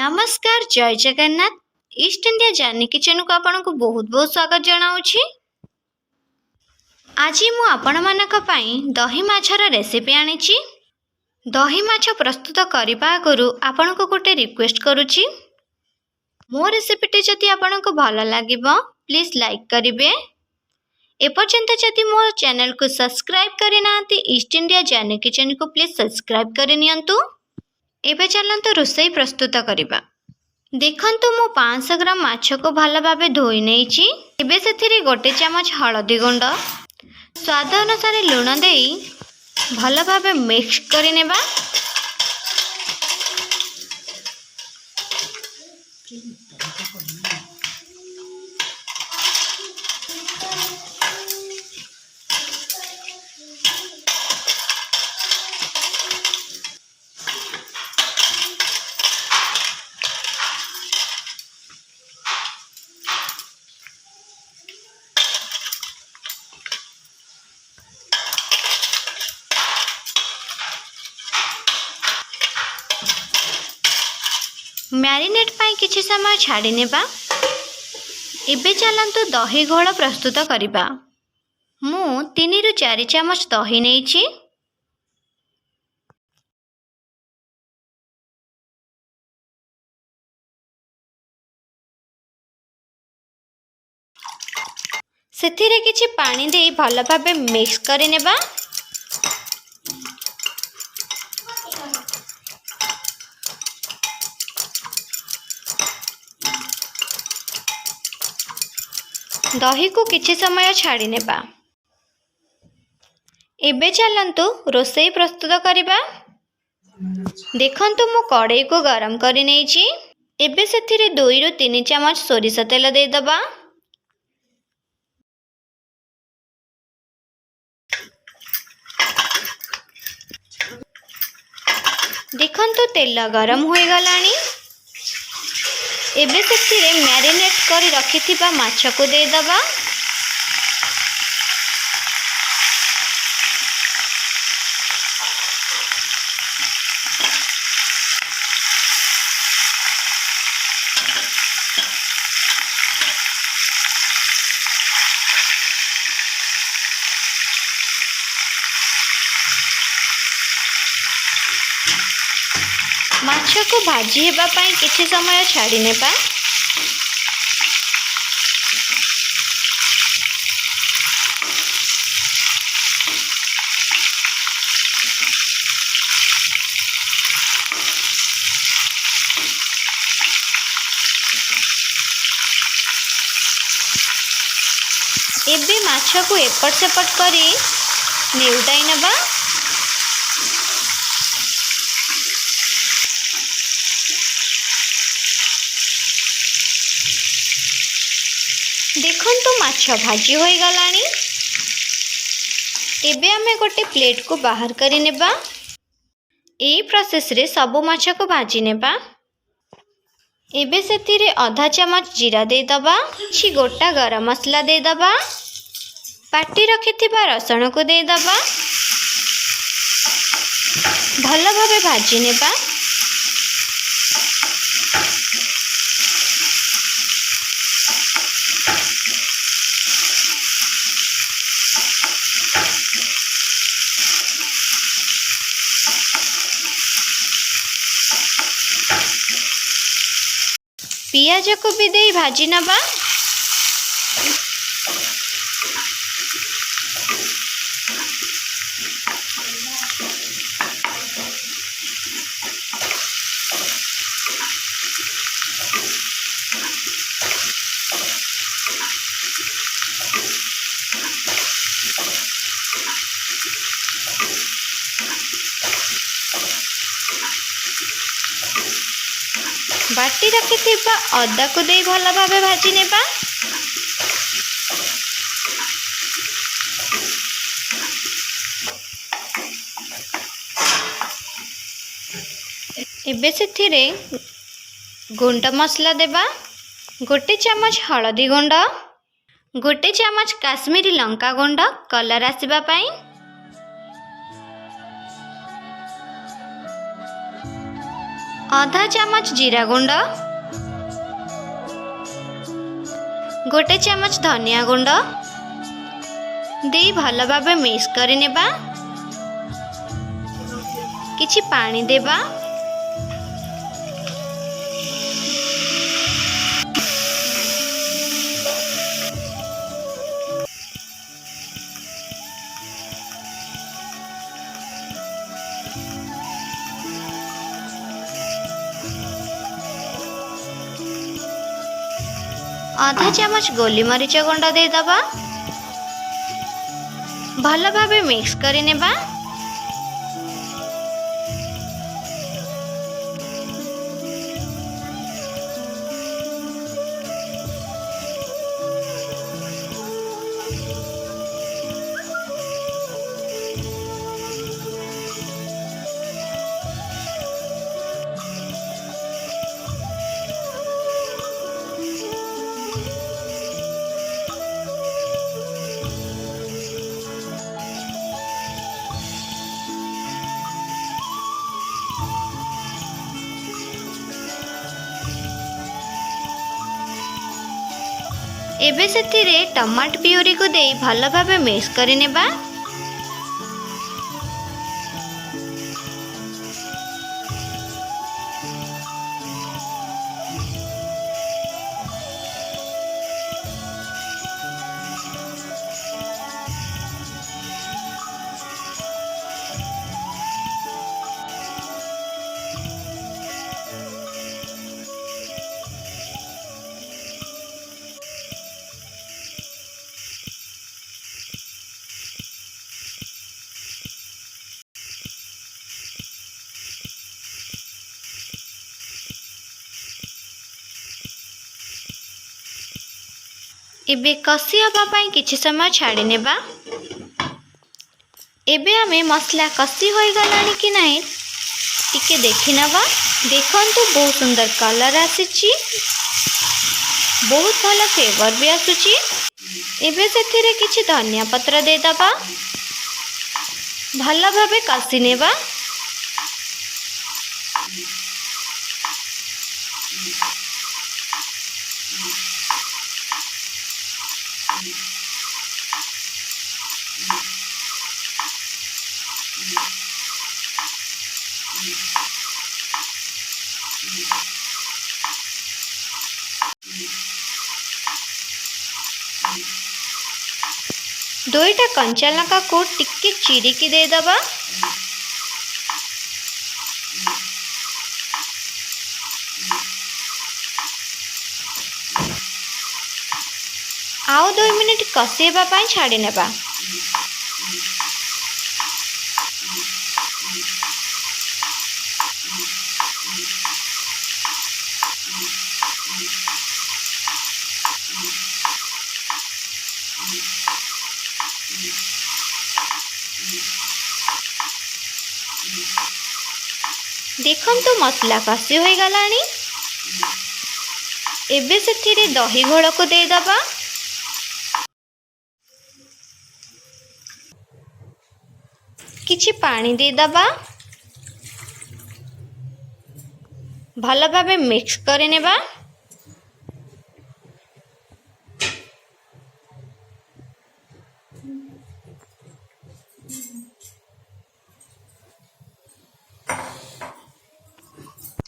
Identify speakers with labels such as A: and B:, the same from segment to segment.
A: नमस्कार जय Jagannath east India journey kitchen को आपन को बहुत बहुत स्वागत जनाऊँगी। आज मु आपण मानक पई दही माछर रेसिपी आनिछि। दही माछ प्रस्तुत करबा आगरु आपन को गोटे रिक्वेस्ट करूछि, मो रेसिपीटी जदि आपन को भल लागिबो प्लीज लाइक करिवे। एपर्यंत जदि मो चैनल को सब्सक्राइब करिनांती ईस्ट इंडिया जर्नी किचन को प्लीज सब्सक्राइब करनियंतु। एबे चलंतु रोसई प्रस्तुत करिबा। देखंतु मु 500 ग्राम माछ को भल भाबे धोई नेछि। एबे सेथिरे गोटे चमच हळदी गुंड, स्वाद अनुसार लूण देई भल भाबे मिक्स करि नेबा। मैरिनेट पाई किछि समय छाड़ी नेबा। एबे चलंतु दही घोल प्रस्तुत करिबा। मु 3 रु 4 चमच दही नेछि। सेथिरे किछि पानी देई भल भाबे मिक्स करि नेबा। दही को किछि समय छाड़ी नेबा। एबे चलंतु रोसई प्रस्तुत करिबा। देखंतु मु कढ़ाई को गरम करि नेछि। एबे सेथिरे 2 रु 3 चमच सोरिष तेल दे दबा। देखंतु तेल गरम होई गलानी। एबे सेथिरे मैरिनेट करि रखिथिबा माछ को दे दबा। माछ को भाजी हेबा पाई किछि समय छाड़ी नेबा। एबे माछ को एपट सेपट करी नेउटाई नेबा। देखंतु माछ भाजी होई गलानी। एबे हमें गोटे प्लेट को बाहर करि नेबा। एई प्रोसेस रे सब माछ को भाजी नेबा। एबे सेथिरे आधा चमच जीरा दे दबा, छि गोटा गरम मसला दे दबा, पाटी रखिथिबा रसुण को दे दबा। भल भाबे भाजी नेबा। पियाज को भी दे भाजी नबा। बाटी रखिथिबा अदा को दे भल भाबे भाजी नेबा। एबे सेथिरे गुंड मसला देबा। गोटे चमच हळदी गुंड, गोटे चमच काश्मीरी लंका गुंड कलर आसीबा पाई, आधा चामच जीरा गुंड, गोटे चामच धनिया गुंड दे भल भाव मिक्स कर नेबा। किछि पानी देबा। आधा चामच गोली मरीच गुंड दे दबा। भल भाव मिक्स कर नेबा। एबे सेथिरे टमाट प्यूरी को दे भल भाव मिक्स कर नेबा। एबे कसी हवा पाई किछि समय छाड़ी नेबा। एबे आमे मसला कसी होई गलानी कि नाही टिके देखि नबा। देखंतु बहुत सुंदर कलर आसीची, बहुत भल फ्लेवर भी आसुची। एबे सेथिरे किछि धनिया पत्र दे दबा। भल भाबे कसी नेबा। दुईटा कंचा लंका को टिक्के चिरिकी दे दबा। आउ 2 मिनिट कसेबा पाई छाड़ी नेबा। देखंतु मसला कसी होई गलानी। एबे सेथिरे दही घोल को दे दबा। किछि पानी दे दबा। भल भाबे मिक्स कर नेबा।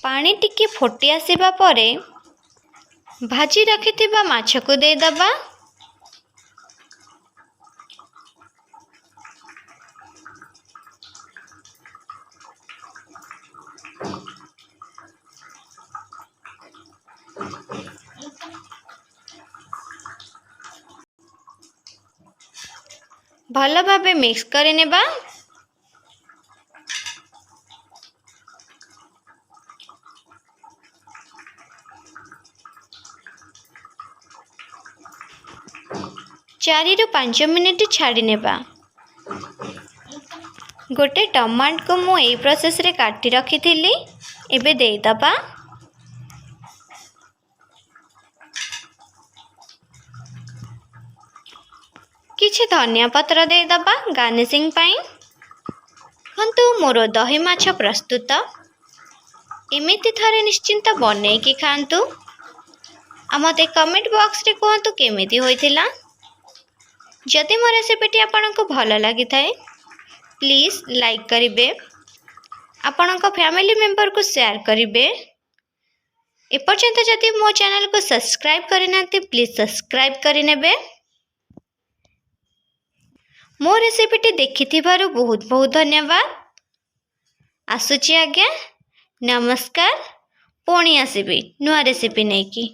A: पानी टिके फुटी आसीबा परे भाजी रखिथिबा माछ को दे दबा। भल भाबे मिक्स कर नेबा। चारि रु 5 मिनिट छाड़ी नेबा। गोटे टमाट को मु एई प्रोसेस रे काटी रखी थिली। एबे दे दबा। किछि धनिया पत्र दे दबा गार्निशिंग पाई। हंतु मोर दही माछ प्रस्तुत। एमिति थरे निश्चिंत बनैकी खातु आ मते कमेंट बॉक्स रे कहतु केमिति होइथिला। जदि मो रेसिपीटी आपनको भल लगी थाए प्लीज लाइक करिवे, आपणक फैमिली मेंबर को शेयर करिवे। एपर्यंत जदि मो चैनल को सब्सक्राइब करिनांती प्लीज सब्सक्राइब करिनेबे। मो रेसिपीटी देखिथिबारु बहुत बहुत धन्यवाद। आसुची आज्ञा, नमस्कार। पुणी आसिबी नुआ रेसिपी नेकी।